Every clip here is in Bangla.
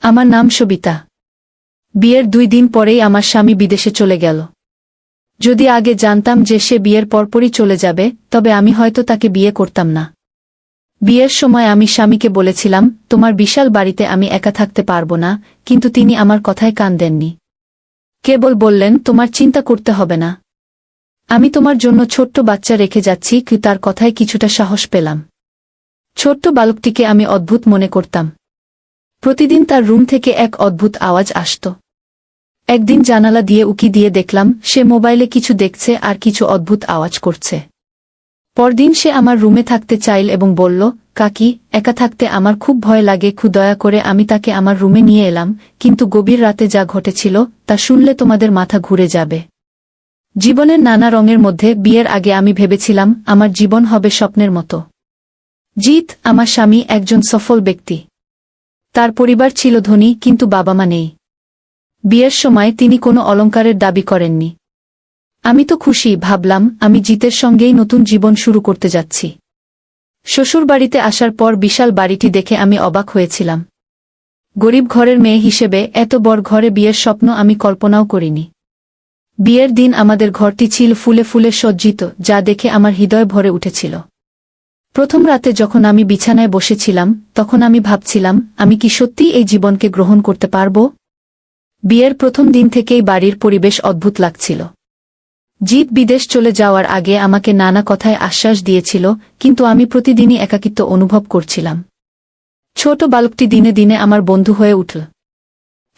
আমার নাম সবিতা। বিয়ের 2 দিন পরেই আমার স্বামী বিদেশে চলে গেল। যদি আগে জানতাম যে সে বিয়ের পরপরই চলে যাবে, তবে আমি হয়তো তাকে বিয়ে করতাম না। বিয়ের সময় আমি স্বামীকে বলেছিলাম, তোমার বিশাল বাড়িতে আমি একা থাকতে পারবো না, কিন্তু তিনি আমার কথায় কান দেননি। কেবল বললেন, তোমার চিন্তা করতে হবে না, আমি তোমার জন্য ছোট্ট বাচ্চা রেখে যাচ্ছি। তার কথায় কিছুটা সাহস পেলাম। ছোট্ট বালকটিকে আমি অদ্ভুত মনে করতাম। প্রতিদিন তার রুম থেকে এক অদ্ভুত আওয়াজ আসত। একদিন জানালা দিয়ে উকি দিয়ে দেখলাম সে মোবাইলে কিছু দেখছে আর কিছু অদ্ভুত আওয়াজ করছে। পরদিন সে আমার রুমে থাকতে চাইল এবং বলল, কাকি, একা থাকতে আমার খুব ভয় লাগে, দয়া করে আমি তাকে আমার রুমে নিয়ে এলাম, কিন্তু গভীর রাতে যা ঘটেছিল তা শুনলে তোমাদের মাথা ঘুরে যাবে। জীবনের নানা রঙের মধ্যে বিয়ের আগে আমি ভেবেছিলাম আমার জীবন হবে স্বপ্নের মতো। জিৎ, আমার স্বামী, একজন সফল ব্যক্তি। তার পরিবার ছিল ধনী, কিন্তু বাবা মা নেই। বিয়ের সময় তিনি কোনো অলংকারের দাবি করেননি। আমি তো খুশি, ভাবলাম আমি জিতের সঙ্গেই নতুন জীবন শুরু করতে যাচ্ছি। শ্বশুরবাড়িতে আসার পর বিশাল বাড়িটি দেখে আমি অবাক হয়েছিলাম। গরিব ঘরের মেয়ে হিসেবে এত বড় ঘরে বিয়ের স্বপ্ন আমি কল্পনাও করিনি। বিয়ের দিন আমাদের ঘরটি ছিল ফুলে ফুলে সজ্জিত, যা দেখে আমার হৃদয় ভরে উঠেছিল। প্রথম রাতে যখন আমি বিছানায় বসেছিলাম, তখন আমি ভাবছিলাম, আমি কি সত্যি এই জীবনকে গ্রহণ করতে পারব? বিয়ের প্রথম দিন থেকেই বাড়ির পরিবেশ অদ্ভুত লাগছিল। জিৎ বিদেশ চলে যাওয়ার আগে আমাকে নানা কথায় আশ্বাস দিয়েছিল, কিন্তু আমি প্রতিদিনই একাকিত্ব অনুভব করছিলাম। ছোট বালকটি দিনে দিনে আমার বন্ধু হয়ে উঠল।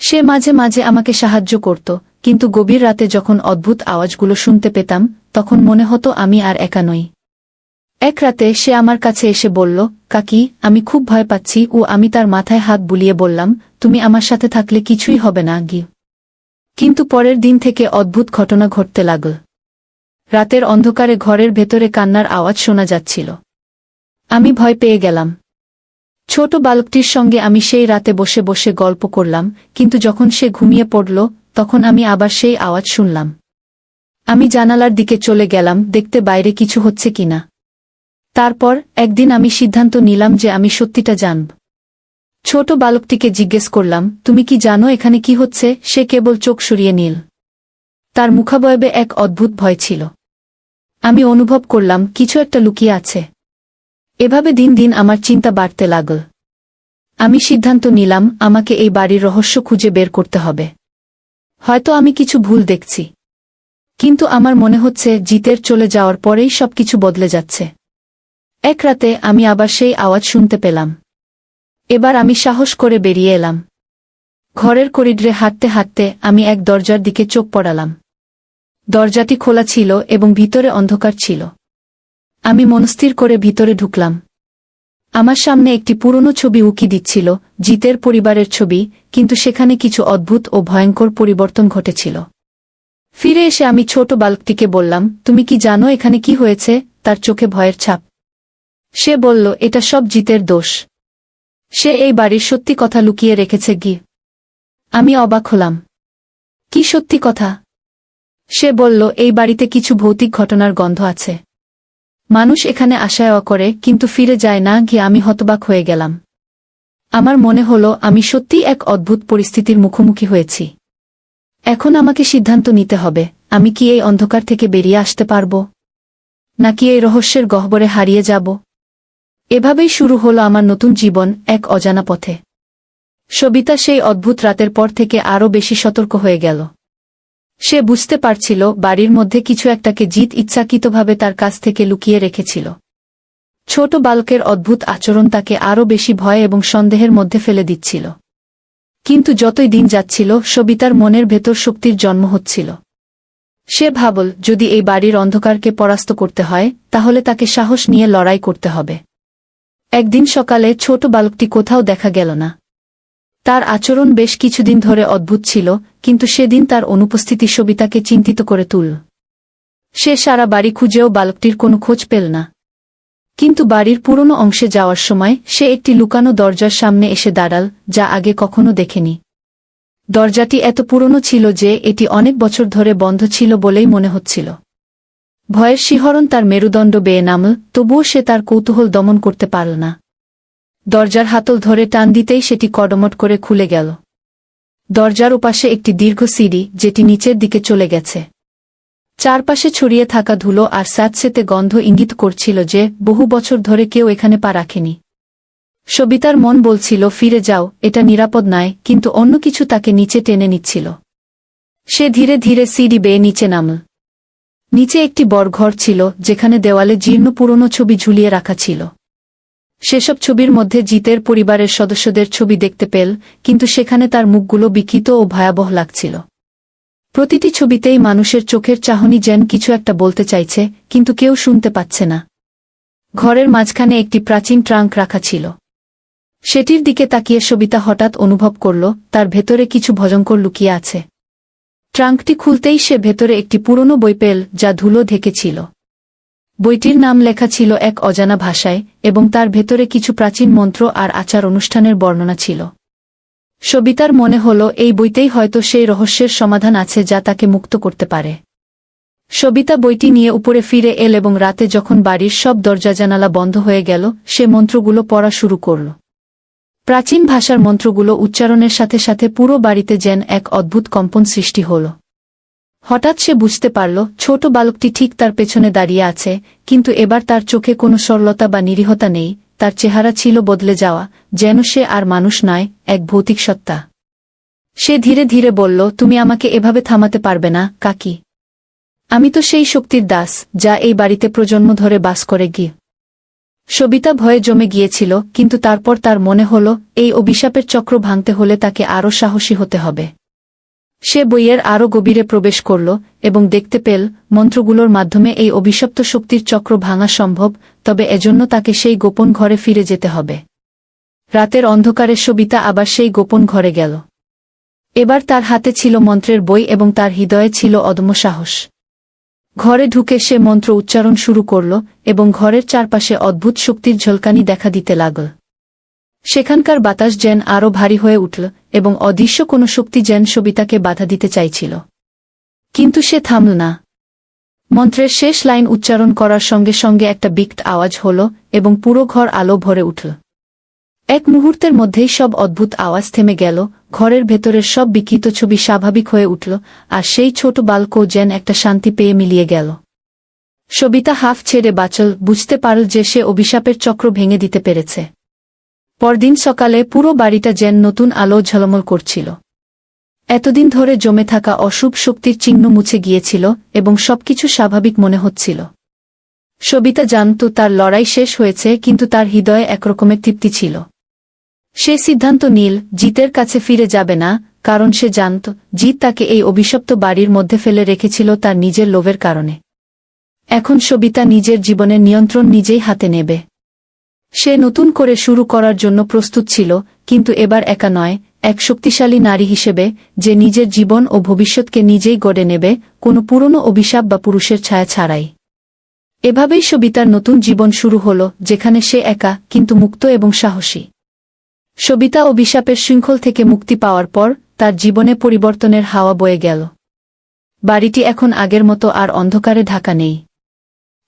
সে মাঝে মাঝে আমাকে সাহায্য করত, কিন্তু গভীর রাতে যখন অদ্ভুত আওয়াজগুলো শুনতে পেতাম, তখন মনে হতো আমি আর একা নই। এক রাতে সে আমার কাছে এসে বলল, কাকি, আমি খুব ভয় পাচ্ছি। আমি তার মাথায় হাত বুলিয়ে বললাম, তুমি আমার সাথে থাকলে কিছুই হবে না গি। কিন্তু পরের দিন থেকে অদ্ভুত ঘটনা ঘটতে লাগল। রাতের অন্ধকারে ঘরের ভেতরে কান্নার আওয়াজ শোনা যাচ্ছিল। আমি ভয় পেয়ে গেলাম। ছোট বালকটির সঙ্গে আমি সেই রাতে বসে বসে গল্প করলাম, কিন্তু যখন সে ঘুমিয়ে পড়ল, তখন আমি আবার সেই আওয়াজ শুনলাম। আমি জানালার দিকে চলে গেলাম, দেখতে বাইরে কিছু হচ্ছে কিনা। তারপর একদিন আমি সিদ্ধান্ত নিলাম যে আমি সত্যিটা জানব। ছোট বালকটিকে জিজ্ঞেস করলাম, তুমি কি জানো এখানে কি হচ্ছে? সে কেবল চোখ সরিয়ে নিল। তার মুখাবয়বে এক অদ্ভুত ভয় ছিল। আমি অনুভব করলাম কিছু একটা লুকিয়ে আছে। এভাবে দিন দিন আমার চিন্তা বাড়তে লাগল। আমি সিদ্ধান্ত নিলাম আমাকে এই বাড়ির রহস্য খুঁজে বের করতে হবে। হয়তো আমি কিছু ভুল দেখছি, কিন্তু আমার মনে হচ্ছে জিতের চলে যাওয়ার পরেই সবকিছু বদলে যাচ্ছে। এক রাতে আমি আবার সেই আওয়াজ শুনতে পেলাম। এবার আমি সাহস করে বেরিয়ে এলাম। ঘরের করিডোরে হাঁটতে হাঁটতে আমি এক দরজার দিকে চোখ পড়ালাম। দরজাটি খোলা ছিল এবং ভিতরে অন্ধকার ছিল। আমি মনস্থির করে ভিতরে ঢুকলাম। আমার সামনে একটি পুরনো ছবি উকি দিচ্ছিল, জিতের পরিবারের ছবি, কিন্তু সেখানে কিছু অদ্ভুত ও ভয়ঙ্কর পরিবর্তন ঘটেছিল। ফিরে এসে আমি ছোট বালকটিকে বললাম, তুমি কি জানো এখানে কি হয়েছে? তার চোখে ভয়ের ছাপ। সে বলল, এটা সব জিতের দোষ। সে এই বাড়ির সত্যি কথা লুকিয়ে রেখেছে গি। আমি অবাক হলাম। কি সত্যি কথা? সে বলল, এই বাড়িতে কিছু ভৌতিক ঘটনার গন্ধ আছে। মানুষ এখানে আশা করে কিন্তু ফিরে যায় না গি। আমি হতবাক হয়ে গেলাম। আমার মনে হলো আমি সত্যিই এক অদ্ভুত পরিস্থিতির মুখোমুখি হয়েছি। এখন আমাকে সিদ্ধান্ত নিতে হবে, আমি কি এই অন্ধকার থেকে বেরিয়ে আসতে পারব, নাকি এই রহস্যের গহ্বরে হারিয়ে যাব। এভাবেই শুরু হলো আমার নতুন জীবন, এক অজানা পথে। সবিতা সেই অদ্ভুত রাতের পর থেকে আরও বেশি সতর্ক হয়ে গেল। সে বুঝতে পারছিল বাড়ির মধ্যে কিছু একটাকে জিত ইচ্ছাকৃতভাবে তার কাছ থেকে লুকিয়ে রেখেছিল। ছোট বালকের অদ্ভুত আচরণ তাকে আরও বেশি ভয় এবং সন্দেহের মধ্যে ফেলে দিচ্ছিল। কিন্তু যতই দিন যাচ্ছিল, সবিতার মনের ভেতর শক্তির জন্ম হচ্ছিল। সে ভাবল, যদি এই বাড়ির অন্ধকারকে পরাস্ত করতে হয়, তাহলে তাকে সাহস নিয়ে লড়াই করতে হবে। একদিন সকালে ছোট বালকটি কোথাও দেখা গেল না। তার আচরণ বেশ কিছুদিন ধরে অদ্ভুত ছিল, কিন্তু সেদিন তার অনুপস্থিতি সবিতাকে চিন্তিত করে তুলল। সে সারা বাড়ি খুঁজেও বালকটির কোনো খোঁজ পেল না। কিন্তু বাড়ির পুরনো অংশে যাওয়ার সময় সে একটি লুকানো দরজার সামনে এসে দাঁড়াল, যা আগে কখনো দেখেনি। দরজাটি এত পুরনো ছিল যে এটি অনেক বছর ধরে বন্ধ ছিল বলেই মনে হচ্ছিল। ভয়ের শিহরণ তার মেরুদণ্ড বেয়ে নামল, তবুও সে তার কৌতূহল দমন করতে পারল না। দরজার হাতল ধরে টান দিতেই সেটি কড়মট করে খুলে গেল। দরজার ওপাশে একটি দীর্ঘ সিঁড়ি, যেটি নিচের দিকে চলে গেছে। চারপাশে ছড়িয়ে থাকা ধুলো আর স্যাঁতসেঁতে গন্ধ ইঙ্গিত করছিল যে বহু বছর ধরে কেউ এখানে পা রাখেনি। সবিতার মন বলছিল ফিরে যাও, এটা নিরাপদ নয়, কিন্তু অন্য কিছু তাকে নিচে টেনে নিচ্ছিল। সে ধীরে ধীরে সিঁড়ি বেয়ে নিচে নামল। নিচে একটি বড় ঘর ছিল, যেখানে দেওয়ালে জীর্ণ পুরনো ছবি ঝুলিয়ে রাখা ছিল। সেসব ছবির মধ্যে জিতের পরিবারের সদস্যদের ছবি দেখতে পেল, কিন্তু সেখানে তার মুখগুলো বিকৃত ও ভয়াবহ লাগছিল। প্রতিটি ছবিতেই মানুষের চোখের চাহনি যেন কিছু একটা বলতে চাইছে, কিন্তু কেউ শুনতে পাচ্ছে না। ঘরের মাঝখানে একটি প্রাচীন ট্রাঙ্ক রাখা ছিল। সেটির দিকে তাকিয়ে সবিতা হঠাৎ অনুভব করল তার ভেতরে কিছু ভয়ঙ্কর লুকিয়ে আছে। ট্রাঙ্কটি খুলতেই সে ভেতরে একটি পুরনো বই পেল, যা ধুলো ঢেকেছিল। বইটির নাম লেখা ছিল এক অজানা ভাষায়, এবং তার ভেতরে কিছু প্রাচীন মন্ত্র আর আচার অনুষ্ঠানের বর্ণনা ছিল। সবিতার মনে হল এই বইতেই হয়তো সেই রহস্যের সমাধান আছে যা তাকে মুক্ত করতে পারে। সবিতা বইটি নিয়ে উপরে ফিরে এল এবং রাতে যখন বাড়ির সব দরজা জানালা বন্ধ হয়ে গেল, সে মন্ত্রগুলো পড়া শুরু করল। প্রাচীন ভাষার মন্ত্রগুলো উচ্চারণের সাথে সাথে পুরো বাড়িতে যেন এক অদ্ভুত কম্পন সৃষ্টি হল। হঠাৎ সে বুঝতে পারল ছোট বালকটি ঠিক তার পেছনে দাঁড়িয়ে আছে, কিন্তু এবার তার চোখে কোনো সরলতা বা নিরীহতা নেই। তার চেহারা ছিল বদলে যাওয়া, যেন সে আর মানুষ নয়, এক ভৌতিক সত্তা। সে ধীরে ধীরে বলল, তুমি আমাকে এভাবে থামাতে পারবে না, কাকি। আমি তো সেই শক্তির দাস, যা এই বাড়িতে প্রজন্ম ধরে বাস করে গিয়ে। সবিতা ভয়ে জমে গিয়েছিল, কিন্তু তারপর তার মনে হল এই অভিশাপের চক্র ভাঙতে হলে তাকে আরও সাহসী হতে হবে। সে বইয়ের আরও গভীরে প্রবেশ করল এবং দেখতে পেল মন্ত্রগুলোর মাধ্যমে এই অভিশপ্ত শক্তির চক্র ভাঙা সম্ভব, তবে এজন্য তাকে সেই গোপন ঘরে ফিরে যেতে হবে। রাতের অন্ধকারে সবিতা আবার সেই গোপন ঘরে গেল। এবার তার হাতে ছিল মন্ত্রের বই এবং তার হৃদয়ে ছিল অদম্য সাহস। ঘরে ঢুকে সে মন্ত্র উচ্চারণ শুরু করল এবং ঘরের চারপাশে অদ্ভুত শক্তির ঝলকানি দেখা দিতে লাগল। সেখানকার বাতাস যেন আরও ভারী হয়ে উঠল এবং অদৃশ্য কোনো শক্তি যেন সবিতাকে বাধা দিতে চাইছিল। কিন্তু সে থামল না। মন্ত্রের শেষ লাইন উচ্চারণ করার সঙ্গে সঙ্গে একটা বিকট আওয়াজ হল এবং পুরো ঘর আলো ভরে উঠল। এক মুহূর্তের মধ্যেই সব অদ্ভুত আওয়াজ থেমে গেল, ঘরের ভেতরের সব বিকৃত ছবি স্বাভাবিক হয়ে উঠল, আর সেই ছোট বালকও যেন একটা শান্তি পেয়ে মিলিয়ে গেল। সবিতা হাফ ছেড়ে বাঁচল, বুঝতে পারল যে সে অভিশাপের চক্র ভেঙে দিতে পেরেছে। পরদিন সকালে পুরো বাড়িটা যেন নতুন আলো ঝলমল করছিল। এতদিন ধরে জমে থাকা অশুভ শক্তির চিহ্ন মুছে গিয়েছিল এবং সবকিছু স্বাভাবিক মনে হচ্ছিল। সবিতা জানত তার লড়াই শেষ হয়েছে, কিন্তু তার হৃদয়ে একরকমের তৃপ্তি ছিল। সে সিদ্ধান্ত নিল জিতের কাছে ফিরে যাবে না, কারণ সে জানত জিত তাকে এই অভিশপ্ত বাড়ির মধ্যে ফেলে রেখেছিল তার নিজের লোভের কারণে। এখন সবিতা নিজের জীবনের নিয়ন্ত্রণ নিজেই হাতে নেবে। সে নতুন করে শুরু করার জন্য প্রস্তুত ছিল, কিন্তু এবার একা নয়, এক শক্তিশালী নারী হিসেবে যে নিজের জীবন ও ভবিষ্যৎকে নিজেই গড়ে নেবে, কোনো পুরনো অভিশাপ বা পুরুষের ছায়া ছাড়াই। এভাবেই সবিতার নতুন জীবন শুরু হল, যেখানে সে একা কিন্তু মুক্ত এবং সাহসী। সবিতা অভিশাপের শৃঙ্খল থেকে মুক্তি পাওয়ার পর তার জীবনে পরিবর্তনের হাওয়া বয়ে গেল। বাড়িটি এখন আগের মতো আর অন্ধকারে ঢাকা নেই।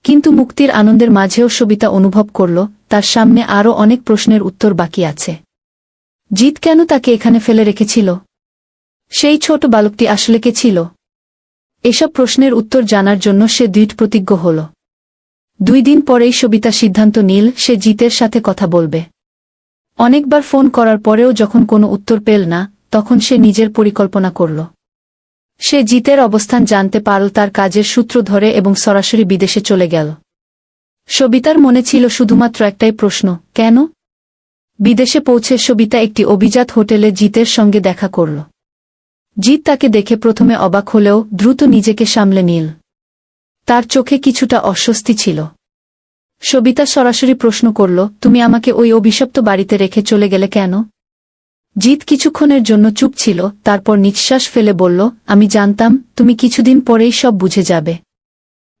কিন্তু মুক্তির আনন্দের মাঝেও সবিতা অনুভব করল তার সামনে আরও অনেক প্রশ্নের উত্তর বাকি আছে। জিত কেন তাকে এখানে ফেলে রেখেছিল? সেই ছোট বালকটি আসলে কে ছিল? এসব প্রশ্নের উত্তর জানার জন্য সে দৃঢ় প্রতিজ্ঞ হল। 2 দিন পরেই সবিতা সিদ্ধান্ত নিল সে জিতের সাথে কথা বলবে। অনেকবার ফোন করার পরেও যখন কোনো উত্তর পেল না, তখন সে নিজের পরিকল্পনা করল। সে জিতের অবস্থান জানতে পারল তার কাজের সূত্র ধরে এবং সরাসরি বিদেশে চলে গেল। সবিতার মনে ছিল শুধুমাত্র একটাই প্রশ্ন, কেন? বিদেশে পৌঁছে সবিতা একটি অভিজাত হোটেলে জিতের সঙ্গে দেখা করল। জিত তাকে দেখে প্রথমে অবাক হলেও দ্রুত নিজেকে সামলে নিল। তার চোখে কিছুটা অস্বস্তি ছিল। সবিতা সরাসরি প্রশ্ন করল, তুমি আমাকে ওই অভিশপ্ত বাড়িতে রেখে চলে গেলে কেন? জিত কিছুক্ষণের জন্য চুপ ছিল, তারপর নিঃশ্বাস ফেলে বলল, আমি জানতাম তুমি কিছুদিন পরেই সব বুঝে যাবে।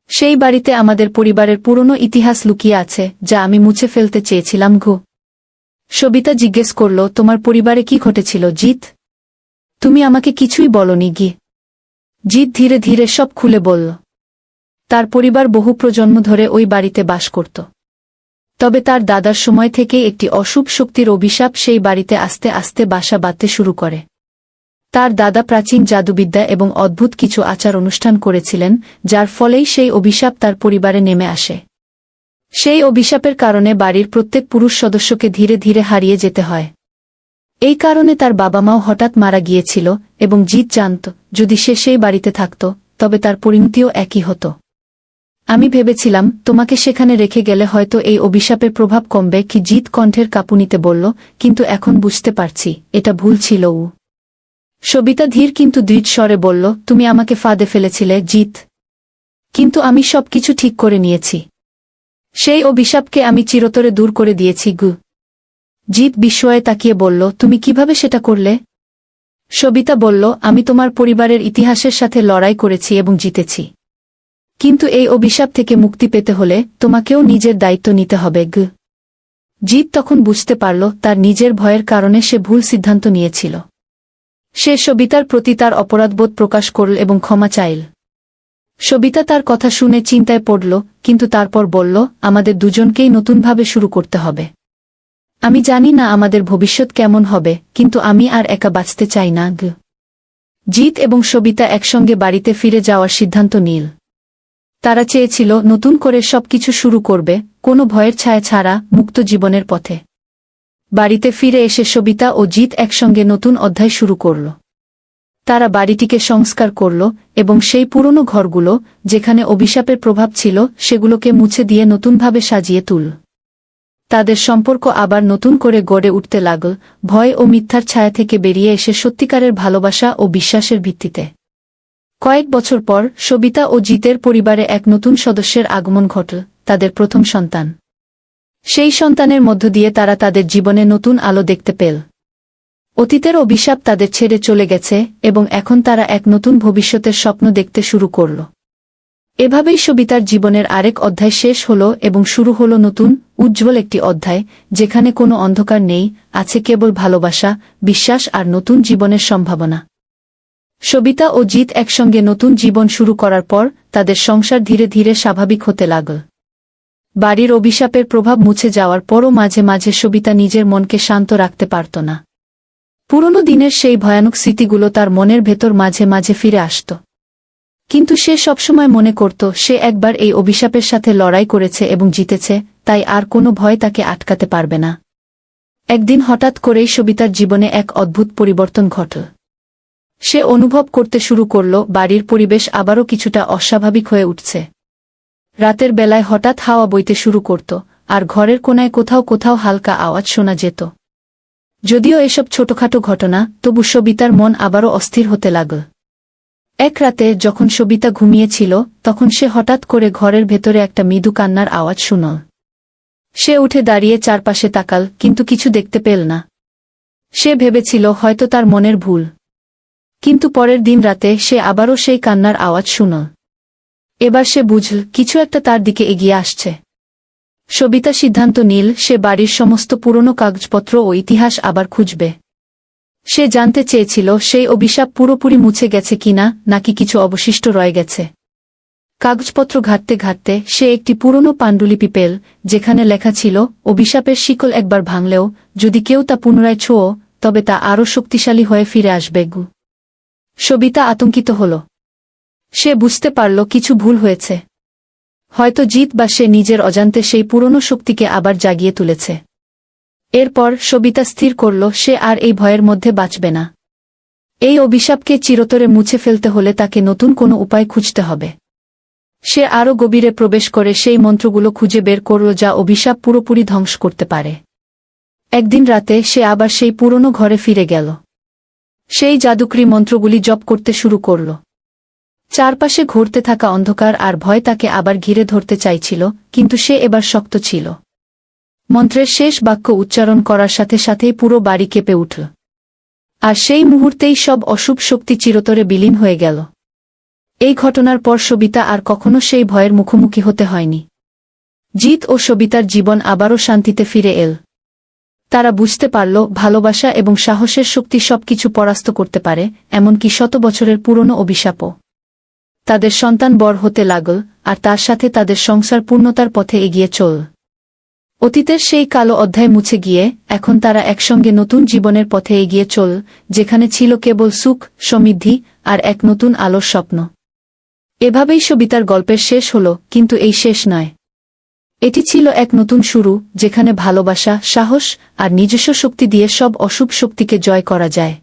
সেই বাড়িতে আমাদের পরিবারের পুরনো ইতিহাস লুকিয়ে আছে, যা আমি মুছে ফেলতে চেয়েছিলাম। সবিতা জিজ্ঞেস করল, তোমার পরিবারে কি ঘটেছিল জিত? তুমি আমাকে কিছুই বলনি গি। জিত ধীরে ধীরে সব খুলে বলল। তার পরিবার বহু প্রজন্ম ধরে ওই বাড়িতে বাস করত। তবে তার দাদার সময় থেকে একটি অশুভ শক্তির অভিশাপ সেই বাড়িতে আস্তে আস্তে বাসা বাঁধতে শুরু করে। তার দাদা প্রাচীন জাদুবিদ্যা এবং অদ্ভুত কিছু আচার অনুষ্ঠান করেছিলেন, যার ফলেই সেই অভিশাপ তার পরিবারে নেমে আসে। সেই অভিশাপের কারণে বাড়ির প্রত্যেক পুরুষ সদস্যকে ধীরে ধীরে হারিয়ে যেতে হয়। এই কারণে তার বাবা মাও হঠাৎ মারা গিয়েছিল এবং জিত জানত যদি সে সেই বাড়িতে থাকত তবে তার পরিণতিও একই হতো। আমি ভেবেছিলাম তোমাকে সেখানে রেখে গেলে হয়তো এই অভিশাপের প্রভাব কমবে, কি জিত কণ্ঠের কাঁপুনিতে বলল, কিন্তু এখন বুঝতে পারছি এটা ভুল ছিল। সবিতা ধীর কিন্তু দৃঢ় স্বরে বলল, তুমি আমাকে ফাঁদে ফেলেছিলে জিত, কিন্তু আমি সবকিছু ঠিক করে নিয়েছি। সেই অভিশাপকে আমি চিরতরে দূর করে দিয়েছি। জিত বিস্ময়ে তাকিয়ে বলল, তুমি কিভাবে সেটা করলে? সবিতা বলল, আমি তোমার পরিবারের ইতিহাসের সাথে লড়াই করেছি এবং জিতেছি, কিন্তু এই অভিশাপ থেকে মুক্তি পেতে হলে তোমাকেও নিজের দায়িত্ব নিতে হবে। জিত তখন বুঝতে পারল তার নিজের ভয়ের কারণে সে ভুল সিদ্ধান্ত নিয়েছিল। সে সবিতার প্রতি তার অপরাধবোধ প্রকাশ করল এবং ক্ষমা চাইল। সবিতা তার কথা শুনে চিন্তায় পড়ল, কিন্তু তারপর বলল, আমাদের দুজনকেই নতুনভাবে শুরু করতে হবে। আমি জানি না আমাদের ভবিষ্যৎ কেমন হবে, কিন্তু আমি আর একা বাঁচতে চাই না। জিত এবং সবিতা একসঙ্গে বাড়িতে ফিরে যাওয়ার সিদ্ধান্ত নিল। তারা চেয়েছিল নতুন করে সবকিছু শুরু করবে, কোনো ভয়ের ছায়া ছাড়া, মুক্ত জীবনের পথে। বাড়িতে ফিরে এসে সবিতা ও জিত একসঙ্গে নতুন অধ্যায় শুরু করল। তারা বাড়িটিকে সংস্কার করল এবং সেই পুরনো ঘরগুলো যেখানে অভিশাপের প্রভাব ছিল সেগুলোকে মুছে দিয়ে নতুনভাবে সাজিয়ে তুলল। তাদের সম্পর্ক আবার নতুন করে গড়ে উঠতে লাগল, ভয় ও মিথ্যার ছায়া থেকে বেরিয়ে এসে সত্যিকারের ভালোবাসা ও বিশ্বাসের ভিত্তিতে। কয়েক বছর পর সবিতা ও জিতের পরিবারে এক নতুন সদস্যের আগমন ঘটল, তাদের প্রথম সন্তান। সেই সন্তানের মধ্য দিয়ে তারা তাদের জীবনে নতুন আলো দেখতে পেল। অতীতের অভিশাপ তাদের ছেড়ে চলে গেছে এবং এখন তারা এক নতুন ভবিষ্যতের স্বপ্ন দেখতে শুরু করল। এভাবেই সবিতার জীবনের আরেক অধ্যায় শেষ হল এবং শুরু হল নতুন, উজ্জ্বল একটি অধ্যায়, যেখানে কোনো অন্ধকার নেই, আছে কেবল ভালোবাসা, বিশ্বাস আর নতুন জীবনের সম্ভাবনা। সবিতা ও জিত একসঙ্গে নতুন জীবন শুরু করার পর তাদের সংসার ধীরে ধীরে স্বাভাবিক হতে লাগল। বাড়ির অভিশাপের প্রভাব মুছে যাওয়ার পরও মাঝে মাঝে সবিতা নিজের মনকে শান্ত রাখতে পারত না। পুরনো দিনের সেই ভয়ানক স্মৃতিগুলো তার মনের ভেতর মাঝে মাঝে ফিরে আসত। কিন্তু সে সবসময় মনে করত সে একবার এই অভিশাপের সাথে লড়াই করেছে এবং জিতেছে, তাই আর কোনো ভয় তাকে আটকাতে পারবে না। একদিন হঠাৎ করেই সবিতার জীবনে এক অদ্ভুত পরিবর্তন ঘটল। সে অনুভব করতে শুরু করল বাড়ির পরিবেশ আবারও কিছুটা অস্বাভাবিক হয়ে উঠছে। রাতের বেলায় হঠাৎ হাওয়া বইতে শুরু করত, আর ঘরের কোনায় কোথাও কোথাও হালকা আওয়াজ শোনা যেত। যদিও এসব ছোটখাটো ঘটনা, তবু সবিতার মন আবারও অস্থির হতে লাগল। এক রাতে যখন সবিতা ঘুমিয়েছিল তখন সে হঠাৎ করে ঘরের ভেতরে একটা মৃদু কান্নার আওয়াজ শুনল। সে উঠে দাঁড়িয়ে চারপাশে তাকাল, কিন্তু কিছু দেখতে পেল না। সে ভেবেছিল হয়তো তার মনের ভুল। কিন্তু পরের দিন রাতে সে আবারও সেই কান্নার আওয়াজ শুনল। এবার সে বুঝল কিছু একটা তার দিকে এগিয়ে আসছে। সবিতা সিদ্ধান্ত নিল সে বাড়ির সমস্ত পুরনো কাগজপত্র ও ইতিহাস আবার খুঁজবে। সে জানতে চেয়েছিল সেই অভিশাপ পুরোপুরি মুছে গেছে কিনা, নাকি কিছু অবশিষ্ট রয়ে গেছে। কাগজপত্র ঘাঁটতে ঘাঁটতে সে একটি পুরনো পাণ্ডুলিপি পেল, যেখানে লেখা ছিল, অভিশাপের শিকল একবার ভাঙলেও যদি কেউ তা পুনরায় ছোঁয় তবে তা আরও শক্তিশালী হয়ে ফিরে আসবে। সবিতা আতঙ্কিত হল। সে বুঝতে পারল কিছু ভুল হয়েছে। হয়তো জিত বা সে নিজের অজান্তে সেই পুরনো শক্তিকে আবার জাগিয়ে তুলেছে। এরপর সবিতা স্থির করল সে আর এই ভয়ের মধ্যে বাঁচবে না। এই অভিশাপকে চিরতরে মুছে ফেলতে হলে তাকে নতুন কোনো উপায় খুঁজতে হবে। সে আরও গভীরে প্রবেশ করে সেই মন্ত্রগুলো খুঁজে বের করল যা অভিশাপ পুরোপুরি ধ্বংস করতে পারে। একদিন রাতে সে আবার সেই পুরনো ঘরে ফিরে গেল। সেই জাদুকরি মন্ত্রগুলি জপ করতে শুরু করল। চারপাশে ঘুরতে থাকা অন্ধকার আর ভয় তাকে আবার ঘিরে ধরতে চাইছিল, কিন্তু সে এবার শক্ত ছিল। মন্ত্রের শেষ বাক্য উচ্চারণ করার সাথে সাথেই পুরো বাড়ি কেঁপে উঠল। আর সেই মুহূর্তেই সব অশুভ শক্তি চিরতরে বিলীন হয়ে গেল। এই ঘটনার পর সবিতা আর কখনো সেই ভয়ের মুখোমুখি হতে হয়নি। জিত ও সবিতার জীবন আবারও শান্তিতে ফিরে এল। তারা বুঝতে পারল ভালোবাসা এবং সাহসের শক্তি সবকিছু পরাস্ত করতে পারে, এমনকি শত বছরের পুরনো অভিশাপও। তাদের সন্তান বড় হতে লাগল, আর তার সাথে তাদের সংসার পূর্ণতার পথে এগিয়ে চল। অতীতের সেই কালো অধ্যায় মুছে গিয়ে এখন তারা একসঙ্গে নতুন জীবনের পথে এগিয়ে চল, যেখানে ছিল কেবল সুখ, সমৃদ্ধি আর এক নতুন আলোর স্বপ্ন। এভাবেই সবিতার গল্পের শেষ হল, কিন্তু এই শেষ নয়। এটি ছিল এক নতুন শুরু, যেখানে ভালোবাসা, সাহস আর নিজস্ব শক্তি দিয়ে সব অশুভ শক্তিকে জয় করা যায়।